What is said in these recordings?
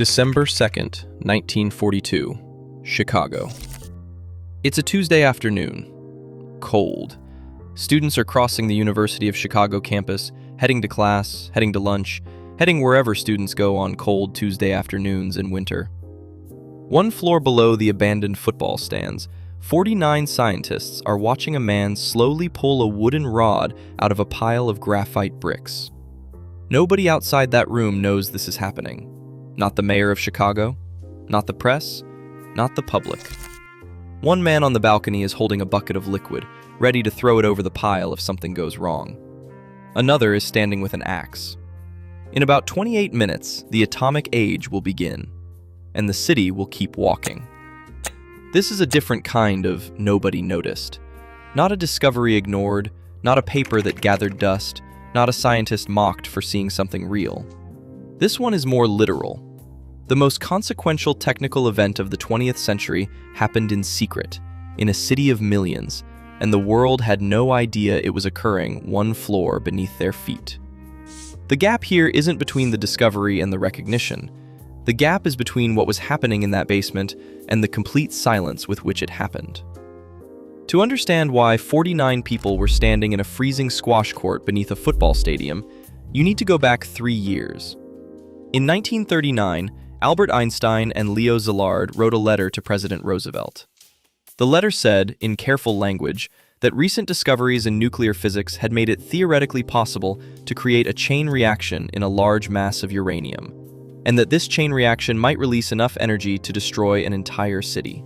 December 2nd, 1942, Chicago. It's a Tuesday afternoon. Cold. Students are crossing the University of Chicago campus, heading to class, heading to lunch, heading wherever students go on cold Tuesday afternoons in winter. One floor below the abandoned football stands, 49 scientists are watching a man slowly pull a wooden rod out of a pile of graphite bricks. Nobody outside that room knows this is happening. Not the mayor of Chicago, not the press, not the public. One man on the balcony is holding a bucket of liquid, ready to throw it over the pile if something goes wrong. Another is standing with an axe. In about 28 minutes, the atomic age will begin, and the city will keep walking. This is a different kind of nobody noticed. Not a discovery ignored, not a paper that gathered dust, not a scientist mocked for seeing something real. This one is more literal. The most consequential technical event of the 20th century happened in secret, in a city of millions, and the world had no idea it was occurring one floor beneath their feet. The gap here isn't between the discovery and the recognition. The gap is between what was happening in that basement and the complete silence with which it happened. To understand why 49 people were standing in a freezing squash court beneath a football stadium, you need to go back 3 years. In 1939, Albert Einstein and Leo Szilard wrote a letter to President Roosevelt. The letter said, in careful language, that recent discoveries in nuclear physics had made it theoretically possible to create a chain reaction in a large mass of uranium, and that this chain reaction might release enough energy to destroy an entire city.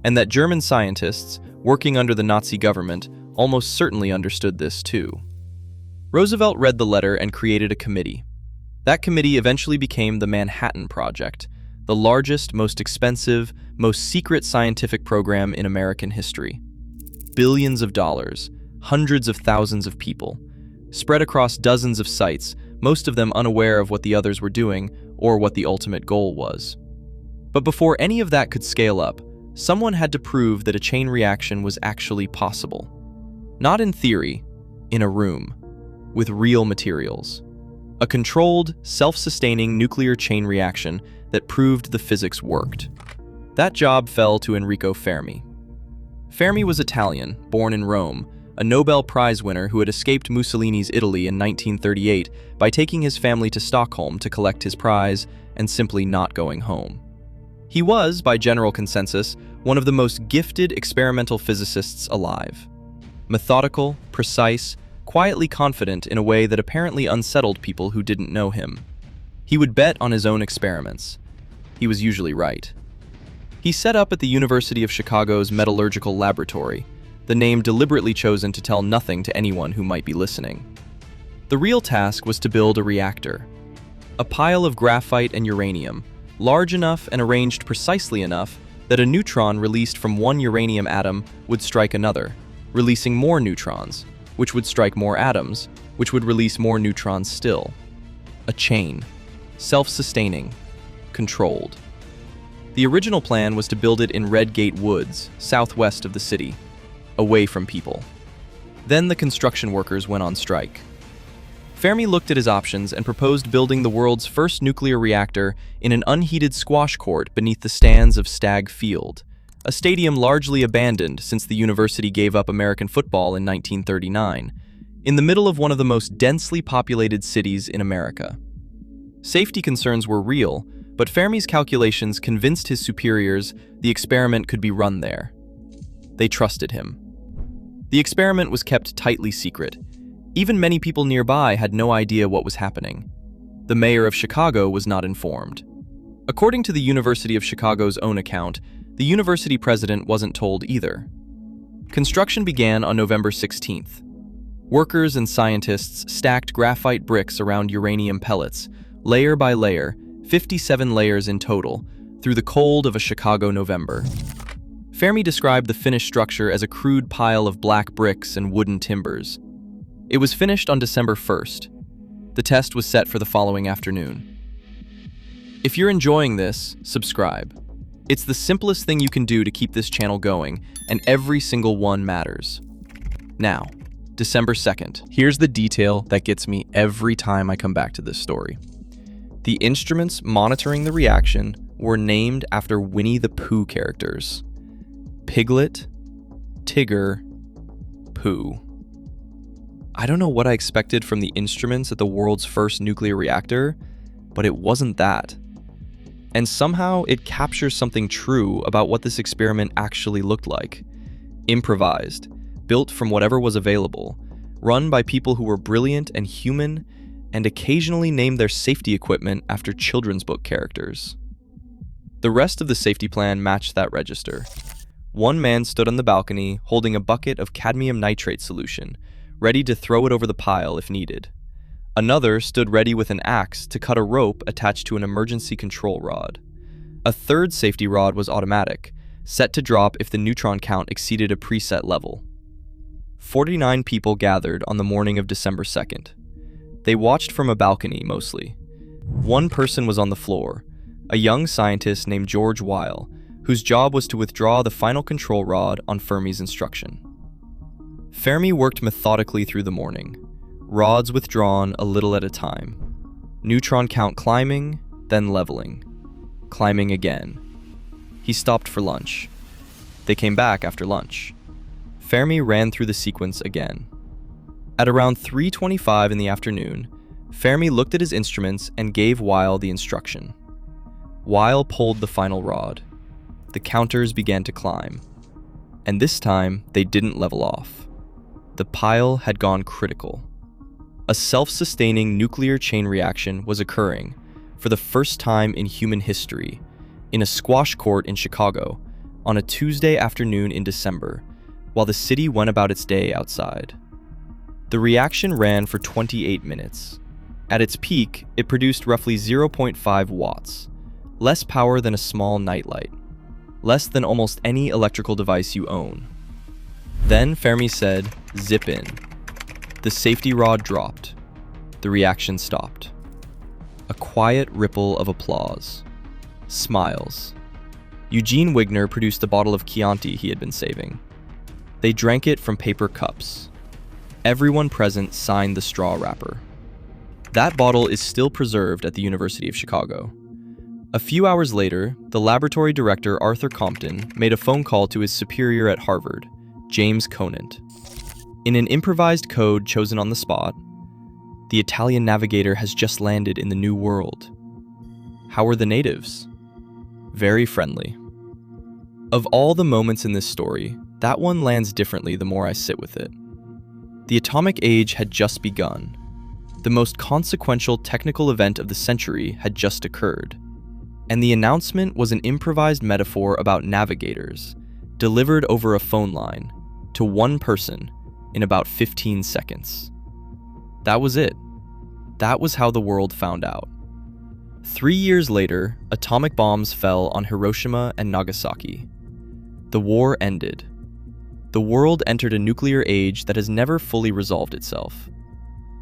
And that German scientists, working under the Nazi government, almost certainly understood this too. Roosevelt read the letter and created a committee. That committee eventually became the Manhattan Project, the largest, most expensive, most secret scientific program in American history. Billions of dollars, hundreds of thousands of people, spread across dozens of sites, most of them unaware of what the others were doing or what the ultimate goal was. But before any of that could scale up, someone had to prove that a chain reaction was actually possible. Not in theory, in a room, with real materials. A controlled, self-sustaining nuclear chain reaction that proved the physics worked. That job fell to Enrico Fermi. Fermi was Italian, born in Rome, a Nobel Prize winner who had escaped Mussolini's Italy in 1938 by taking his family to Stockholm to collect his prize and simply not going home. He was, by general consensus, one of the most gifted experimental physicists alive. Methodical, precise, quietly confident in a way that apparently unsettled people who didn't know him. He would bet on his own experiments. He was usually right. He set up at the University of Chicago's Metallurgical Laboratory, the name deliberately chosen to tell nothing to anyone who might be listening. The real task was to build a reactor. A pile of graphite and uranium, large enough and arranged precisely enough that a neutron released from one uranium atom would strike another, releasing more neutrons, which would strike more atoms, which would release more neutrons still. A chain, self-sustaining, controlled. The original plan was to build it in Red Gate Woods, southwest of the city, away from people. Then the construction workers went on strike. Fermi looked at his options and proposed building the world's first nuclear reactor in an unheated squash court beneath the stands of Stagg Field, a stadium largely abandoned since the university gave up American football in 1939, in the middle of one of the most densely populated cities in America. Safety concerns were real, but Fermi's calculations convinced his superiors the experiment could be run there. They trusted him. The experiment was kept tightly secret. Even many people nearby had no idea what was happening. The mayor of Chicago was not informed. According to the University of Chicago's own account, the university president wasn't told either. Construction began on November 16th. Workers and scientists stacked graphite bricks around uranium pellets, layer by layer, 57 layers in total, through the cold of a Chicago November. Fermi described the finished structure as a crude pile of black bricks and wooden timbers. It was finished on December 1st. The test was set for the following afternoon. If you're enjoying this, subscribe. It's the simplest thing you can do to keep this channel going, and every single one matters. Now, December 2nd. Here's the detail that gets me every time I come back to this story. The instruments monitoring the reaction were named after Winnie the Pooh characters: Piglet, Tigger, Pooh. I don't know what I expected from the instruments at the world's first nuclear reactor, but it wasn't that. And somehow it captures something true about what this experiment actually looked like. Improvised, built from whatever was available, run by people who were brilliant and human, and occasionally named their safety equipment after children's book characters. The rest of the safety plan matched that register. One man stood on the balcony holding a bucket of cadmium nitrate solution, ready to throw it over the pile if needed. Another stood ready with an axe to cut a rope attached to an emergency control rod. A third safety rod was automatic, set to drop if the neutron count exceeded a preset level. 49 people gathered on the morning of December 2nd. They watched from a balcony mostly. One person was on the floor, a young scientist named George Weil, whose job was to withdraw the final control rod on Fermi's instruction. Fermi worked methodically through the morning, rods withdrawn a little at a time. Neutron count climbing, then leveling. Climbing again. He stopped for lunch. They came back after lunch. Fermi ran through the sequence again. At around 3:25 in the afternoon, Fermi looked at his instruments and gave Weil the instruction. Weil pulled the final rod. The counters began to climb. And this time, they didn't level off. The pile had gone critical. A self-sustaining nuclear chain reaction was occurring, for the first time in human history, in a squash court in Chicago, on a Tuesday afternoon in December, while the city went about its day outside. The reaction ran for 28 minutes. At its peak, it produced roughly 0.5 watts, less power than a small nightlight, less than almost any electrical device you own. Then Fermi said, "Zip in." The safety rod dropped. The reaction stopped. A quiet ripple of applause. Smiles. Eugene Wigner produced a bottle of Chianti he had been saving. They drank it from paper cups. Everyone present signed the straw wrapper. That bottle is still preserved at the University of Chicago. A few hours later, the laboratory director Arthur Compton made a phone call to his superior at Harvard, James Conant. In an improvised code chosen on the spot, "The Italian navigator has just landed in the New World. How are the natives?" "Very friendly." Of all the moments in this story, that one lands differently the more I sit with it. The atomic age had just begun. The most consequential technical event of the century had just occurred. And the announcement was an improvised metaphor about navigators, delivered over a phone line, to one person, in about 15 seconds. That was it. That was how the world found out. 3 years later, atomic bombs fell on Hiroshima and Nagasaki. The war ended. The world entered a nuclear age that has never fully resolved itself.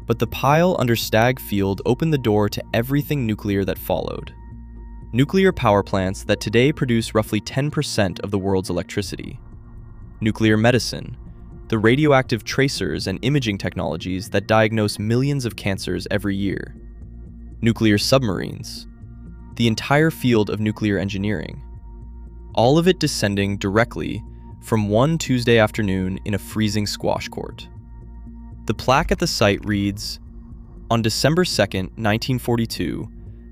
But the pile under Stagg Field opened the door to everything nuclear that followed. Nuclear power plants that today produce roughly 10% of the world's electricity. Nuclear medicine, the radioactive tracers and imaging technologies that diagnose millions of cancers every year. Nuclear submarines, the entire field of nuclear engineering. All of it descending directly from one Tuesday afternoon in a freezing squash court. The plaque at the site reads, "On December 2nd, 1942,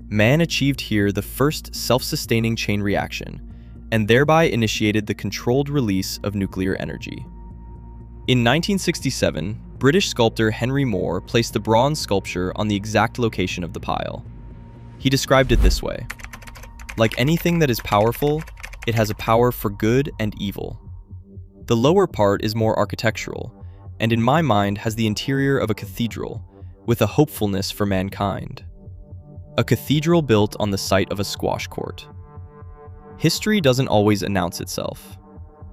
man achieved here the first self-sustaining chain reaction, and thereby initiated the controlled release of nuclear energy." In 1967, British sculptor Henry Moore placed the bronze sculpture on the exact location of the pile. He described it this way: "Like anything that is powerful, it has a power for good and evil." The lower part is more architectural, and in my mind has the interior of a cathedral, with a hopefulness for mankind. A cathedral built on the site of a squash court. History doesn't always announce itself.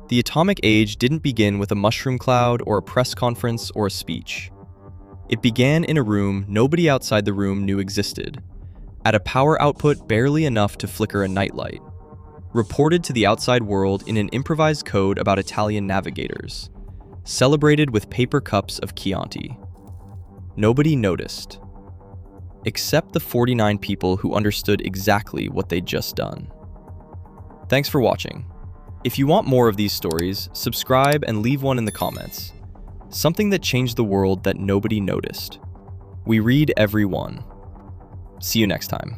The atomic age didn't begin with a mushroom cloud or a press conference or a speech. It began in a room nobody outside the room knew existed, at a power output barely enough to flicker a nightlight, reported to the outside world in an improvised code about Italian navigators, celebrated with paper cups of Chianti. Nobody noticed. except the 49 people who understood exactly what they'd just done. Thanks for watching. If you want more of these stories, subscribe and leave one in the comments. Something that changed the world that nobody noticed. We read every one. See you next time.